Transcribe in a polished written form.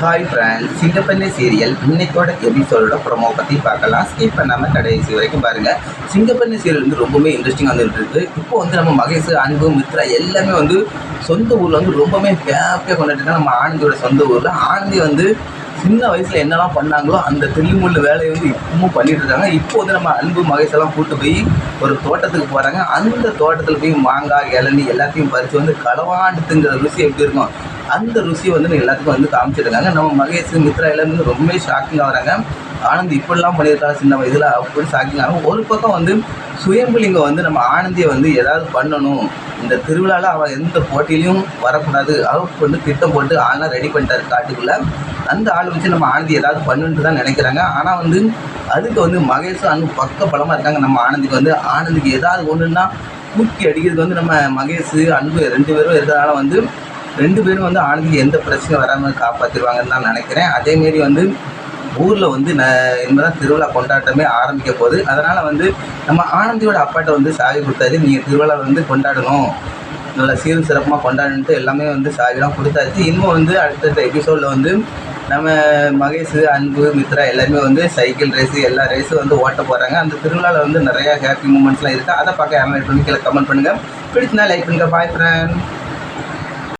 Hi friends, சிங்கப்பெண்ணை serial இன்னைக்கோட எபிசோடோட promo பற்றி பார்க்கலாம். ஸ்கிப் பண்ணாமல் கடைசி வரைக்கும் பாருங்கள். சிங்கப்பெண்ணை சீரியல் வந்து ரொம்பவே இன்ட்ரெஸ்டிங்காக வந்துட்டு இருக்குது. இப்போ வந்து நம்ம மகேஷ், அன்பு, மித்ரா எல்லாமே வந்து சொந்த ஊரில் வந்து ரொம்பவே ஹேப்பியாக கொண்டாடினா நம்ம ஆனந்தியோட சொந்த ஊரில். ஆனந்தி வந்து சின்ன வயசில் என்னெல்லாம் பண்ணாங்களோ அந்த தில்லுமுள்ளு வேலையை வந்து இப்பவும் பண்ணிட்டு இருக்காங்க. இப்போ வந்து நம்ம அன்பு, மகேஷ் எல்லாம் கூப்பிட்டு போய் ஒரு தோட்டத்துக்கு போகிறாங்க. அந்த தோட்டத்தில் போய் மாங்காய், இளநீ எல்லாத்தையும் பறித்து வந்து களவாண்டுங்கிற ருசி எப்படி இருக்கும் அந்த ருசியை வந்து எல்லாத்துக்கும் வந்து காமிச்சிருக்காங்க. நம்ம மகேஷ், மித்ரா எல்லாமே ரொம்ப ஷாக்கிங்காக வராங்க. ஆனந்த் இப்படிலாம் பண்ணியிருக்காங்க சின்ன வயதில் அப்படி ஷாக்கிங் ஆகும். ஒரு பக்கம் வந்து சுயம்புலிங்கம் வந்து நம்ம ஆனந்தியை வந்து ஏதாவது பண்ணணும், இந்த திருவிழாவில் அவள் எந்த போட்டியிலையும் வரக்கூடாது, அவருக்கு வந்து திட்டம் போட்டு ஆள்லாம் ரெடி பண்ணிட்டாரு காட்டுக்குள்ளே. அந்த ஆள் வச்சு நம்ம ஆனந்தி ஏதாவது பண்ணுன்ட்டு தான் நினைக்கிறாங்க. ஆனால் வந்து அதுக்கு வந்து மகேஷும் அன்பு பக்க பலமாக இருக்காங்க. நம்ம ஆனந்திக்கு வந்து ஆனந்திக்கு ஏதாவது ஒன்றுன்னா தூக்கி அடிக்கிறதுக்கு வந்து நம்ம மகேஷ், அன்பு 2 பேரும் இருக்கிறதுனால வந்து 2 பேரும் வந்து ஆனந்திக்கு எந்த பிரச்சனையும் வராமல் காப்பாற்றிடுவாங்கன்னு தான் நினைக்கிறேன். அதேமாரி வந்து ஊரில் வந்து இனிமேல் திருவிழா கொண்டாட்டமே ஆரம்பிக்க போகுது. அதனால் வந்து நம்ம ஆனந்தியோட அப்பாட்ட வந்து சாவி கொடுத்தாரு, நீங்கள் திருவிழா வந்து கொண்டாடணும், நல்லா சீரும் சிறப்பாக கொண்டாடுன்ட்டு எல்லாமே வந்து சாவிலாம் கொடுத்தாச்சு. இன்னும் வந்து அடுத்தடுத்த எபிசோடில் வந்து நம்ம மகேஷ், அன்பு, மித்ரா எல்லாருமே வந்து சைக்கிள் ரேஸு எல்லா ரேஸும் வந்து ஓட்ட போகிறாங்க. அந்த திருவிழாவில் வந்து நிறையா ஹேப்பி மூமெண்ட்ஸ்லாம் இருக்குது. அதை பார்க்க யாரும் லைக் பண்ணி கீழே கமெண்ட் பண்ணுங்கள். பிடிச்சினா லைக் பண்ணுங்கள். பாய் ஃப்ரெண்ட்.